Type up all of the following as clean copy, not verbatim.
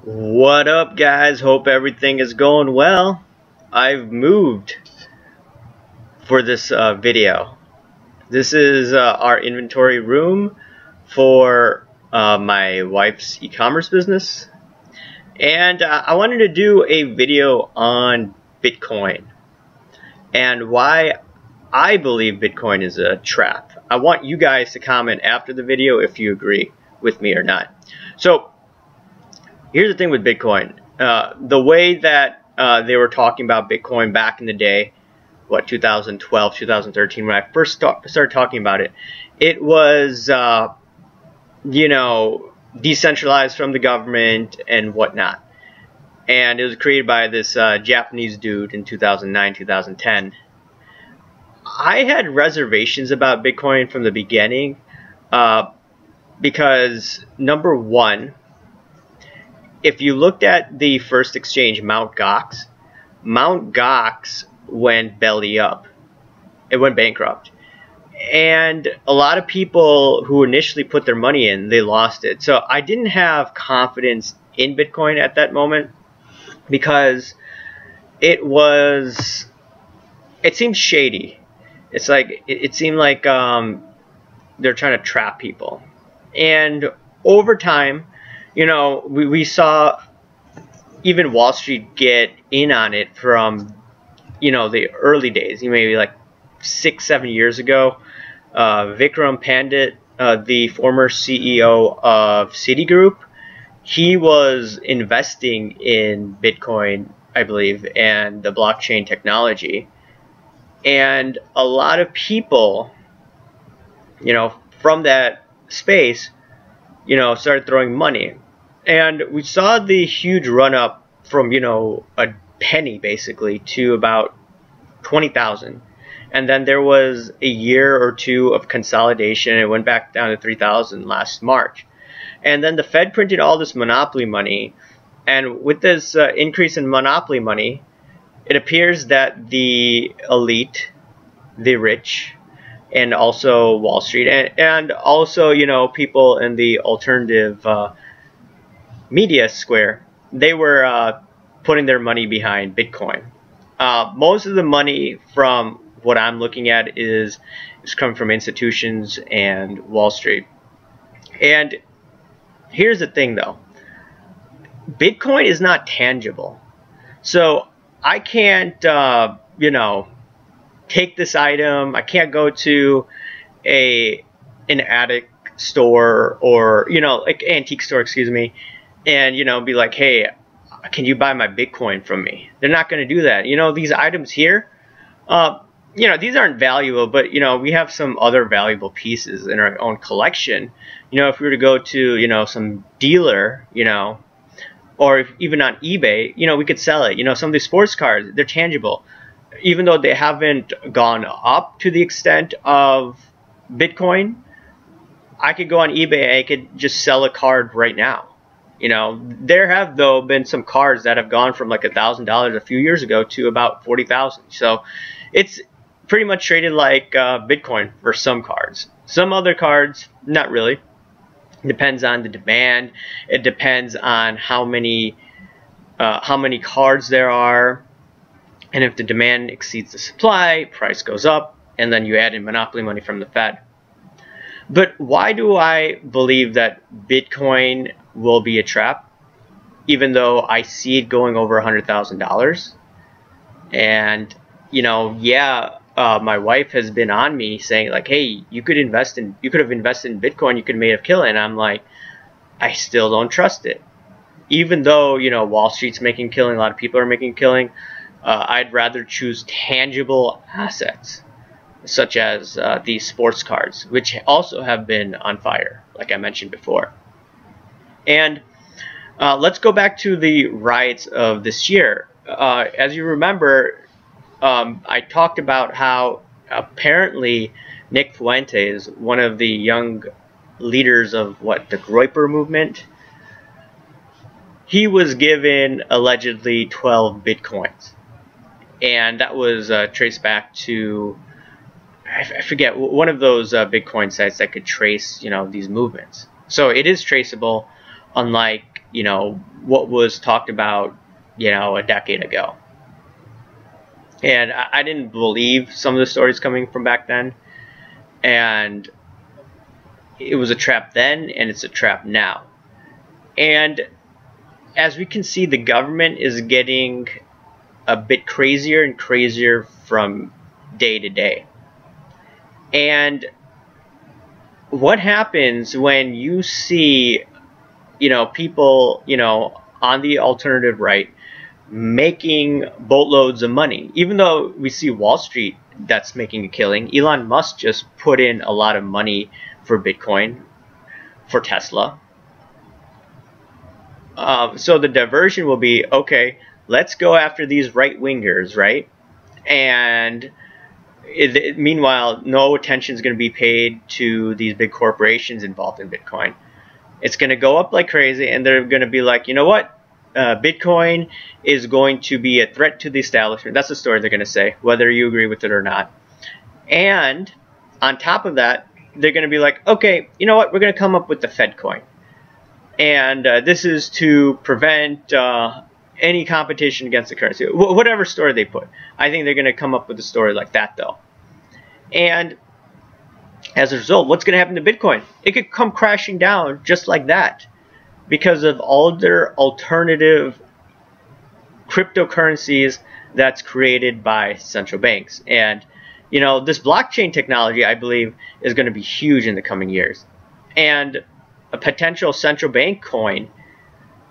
What up, guys? Hope everything is going well. I've moved for this video. This is our inventory room for my wife's e-commerce business, and I wanted to do a video on Bitcoin and why I believe Bitcoin is a trap. I want you guys to comment after the video if you agree with me or not. So here's the thing with Bitcoin. The way that they were talking about Bitcoin back in the day, 2012, 2013, when I first started talking about it, it was, decentralized from the government and whatnot. And it was created by this Japanese dude in 2009, 2010. I had reservations about Bitcoin from the beginning because, number one, if you looked at the first exchange, Mt. Gox went belly up. It went bankrupt. And a lot of people who initially put their money in, they lost it. So I didn't have confidence in Bitcoin at that moment because it seemed shady. It's like, it seemed like they're trying to trap people. And over time, we saw even Wall Street get in on it from, the early days, maybe like 6-7 years ago. Vikram Pandit, the former CEO of Citigroup, he was investing in Bitcoin, I believe, and the blockchain technology. And a lot of people, from that space, started throwing money. And we saw the huge run up from, a penny basically to about 20,000. And then there was a year or two of consolidation. It went back down to 3,000 last March. And then the Fed printed all this monopoly money. And with this increase in monopoly money, it appears that the elite, the rich, and also Wall Street, and also, people in the alternative media square, they were putting their money behind Bitcoin. Most of the money from what I'm looking at is coming from institutions and Wall Street. And here's the thing though, Bitcoin is not tangible. So I can't, take this item. I can't go to an attic store or, like antique store, excuse me, and, be like, hey, can you buy my Bitcoin from me? They're not going to do that. These items here, these aren't valuable, but, we have some other valuable pieces in our own collection. If we were to go to, some dealer, or even on eBay, we could sell it. Some of these sports cars, they're tangible. Even though they haven't gone up to the extent of Bitcoin, I could go on eBay and I could just sell a card right now. There have, though, been some cards that have gone from like $1,000 a few years ago to about 40,000. So it's pretty much traded like Bitcoin for some cards. Some other cards, not really. It depends on the demand. It depends on how many cards there are. And if the demand exceeds the supply, price goes up, and then you add in monopoly money from the Fed. But why do I believe that Bitcoin will be a trap, even though I see it going over $100,000? And, my wife has been on me saying like, hey, you could have invested in Bitcoin, you could have made a killing. And I'm like, I still don't trust it. Even though, Wall Street's making a killing, a lot of people are making a killing, I'd rather choose tangible assets, such as these sports cards, which also have been on fire, like I mentioned before. And let's go back to the riots of this year. As you remember, I talked about how apparently Nick Fuentes, one of the young leaders of the Groyper movement, he was given allegedly 12 Bitcoins. And that was traced back to, I forget, one of those Bitcoin sites that could trace, these movements. So it is traceable, unlike you know, what was talked about, you know, a decade ago. And I didn't believe some of the stories coming from back then. And it was a trap then, and it's a trap now. And as we can see, the government is getting a bit crazier and crazier from day to day. And what happens when you see, you know, people, you know, on the alternative right making boatloads of money? Even though we see Wall Street that's making a killing, Elon Musk just put in a lot of money for Bitcoin, for Tesla. So the diversion will be, okay, let's go after these right-wingers, right? And meanwhile, no attention is going to be paid to these big corporations involved in Bitcoin. It's going to go up like crazy, and they're going to be like, you know what? Bitcoin is going to be a threat to the establishment. That's the story they're going to say, whether you agree with it or not. And on top of that, they're going to be like, okay, you know what? We're going to come up with the Fed coin. And this is to prevent any competition against the currency. Whatever story they put. I think they're going to come up with a story like that, though. And as a result, what's going to happen to Bitcoin? It could come crashing down just like that, because of all their alternative cryptocurrencies that's created by central banks. And, you know, this blockchain technology, I believe, is going to be huge in the coming years. And a potential central bank coin,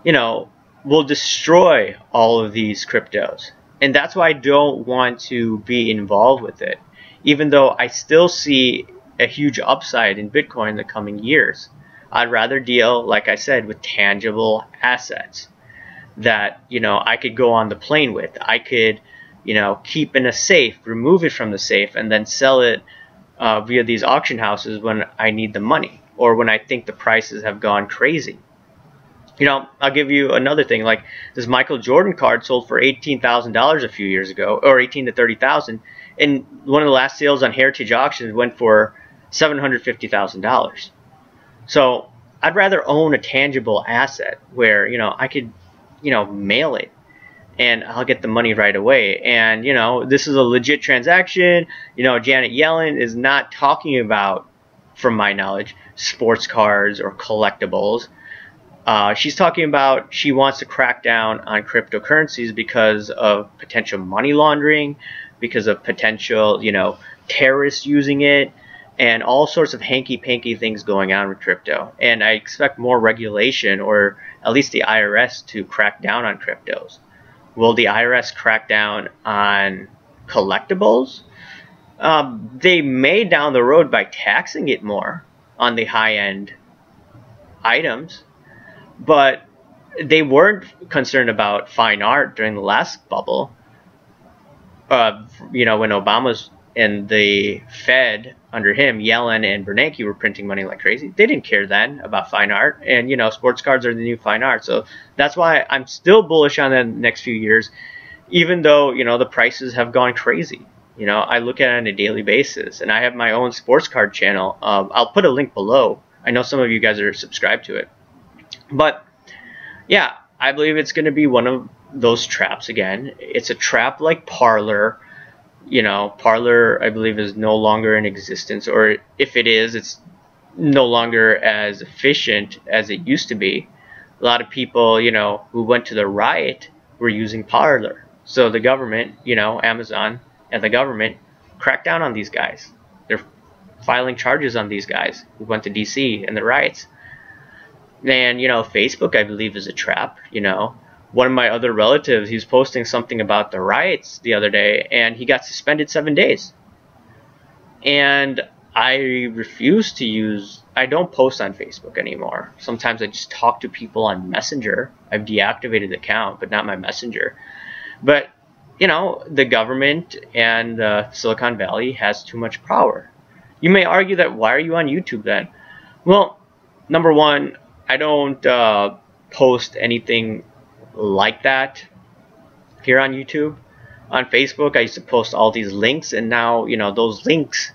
you know, will destroy all of these cryptos. And that's why I don't want to be involved with it, even though I still see a huge upside in Bitcoin in the coming years. I'd rather deal, like I said, with tangible assets that, you know, I could go on the plane with. I could, you know, keep in a safe, remove it from the safe, and then sell it via these auction houses when I need the money, or when I think the prices have gone crazy. You know, I'll give you another thing. Like this Michael Jordan card sold for $18,000 a few years ago, or $18,000 to $30,000, and one of the last sales on Heritage Auctions went for $750,000. So I'd rather own a tangible asset where, you know, I could, you know, mail it and I'll get the money right away. And, you know, this is a legit transaction. You know, Janet Yellen is not talking about, from my knowledge, sports cars or collectibles. She's talking about she wants to crack down on cryptocurrencies because of potential money laundering, because of potential, you know, terrorists using it, and all sorts of hanky-panky things going on with crypto. And I expect more regulation, or at least the IRS, to crack down on cryptos. Will the IRS crack down on collectibles? They may down the road by taxing it more on the high-end items, but they weren't concerned about fine art during the last bubble. You know, when Obama's and the Fed under him, Yellen and Bernanke, were printing money like crazy. They didn't care then about fine art. And, you know, sports cards are the new fine art. So that's why I'm still bullish on the next few years, even though, you know, the prices have gone crazy. You know, I look at it on a daily basis, and I have my own sports card channel. I'll put a link below. I know some of you guys are subscribed to it. But, yeah, I believe it's going to be one of those traps again. It's a trap like Parler. You know, Parler, I believe, is no longer in existence, or if it is, it's no longer as efficient as it used to be. A lot of people, you know, who went to the riot were using Parler. So the government, you know, Amazon and the government cracked down on these guys. They're filing charges on these guys who went to DC and the riots. And, you know, Facebook, I believe, is a trap, you know. One of my other relatives, he was posting something about the riots the other day, and he got suspended 7 days. And I refuse to use, I don't post on Facebook anymore. Sometimes I just talk to people on Messenger. I've deactivated the account, but not my Messenger. But, you know, the government and Silicon Valley has too much power. You may argue that, why are you on YouTube then? Well, number one, I don't post anything like that here on YouTube. On Facebook, I used to post all these links, and now, you know, those links,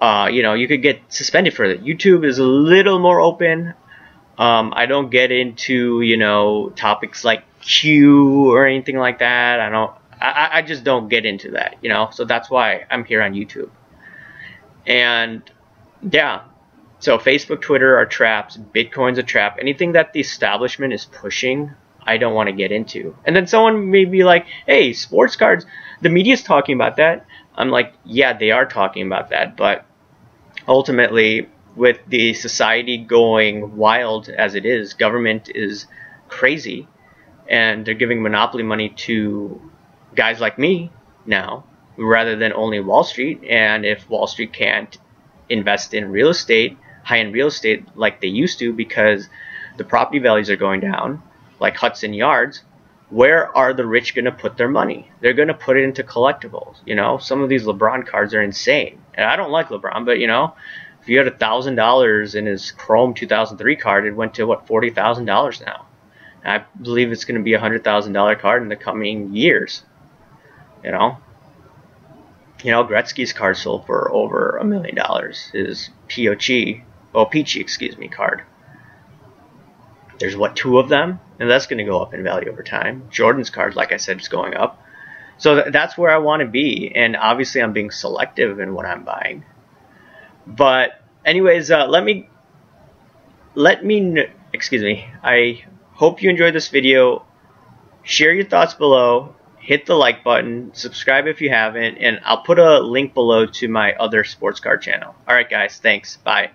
you know, you could get suspended for it. YouTube is a little more open. I don't get into, you know, topics like Q or anything like that. I just don't get into that, you know. So that's why I'm here on YouTube. And yeah, so Facebook, Twitter are traps. Bitcoin's a trap. Anything that the establishment is pushing, I don't want to get into. And then someone may be like, hey, sports cards, the media's talking about that. I'm like, yeah, they are talking about that. But ultimately, with the society going wild as it is, government is crazy. And they're giving monopoly money to guys like me now, rather than only Wall Street. And if Wall Street can't invest in real estate, high-end real estate like they used to, because the property values are going down, like Hudson Yards, where are the rich going to put their money? They're going to put it into collectibles. You know, some of these LeBron cards are insane. And I don't like LeBron, but, you know, if you had $1,000 in his Chrome 2003 card, it went to, what, $40,000 now. And I believe it's going to be a $100,000 card in the coming years. You know, Gretzky's card sold for over $1 million. His Peachy, excuse me, card. There's what, 2 of them, and that's going to go up in value over time. Jordan's card, like I said, is going up. So that's where I want to be, and obviously I'm being selective in what I'm buying. But anyways, let me excuse me. I hope you enjoyed this video. Share your thoughts below. Hit the like button, subscribe if you haven't, and I'll put a link below to my other sports card channel. Alright guys, thanks. Bye.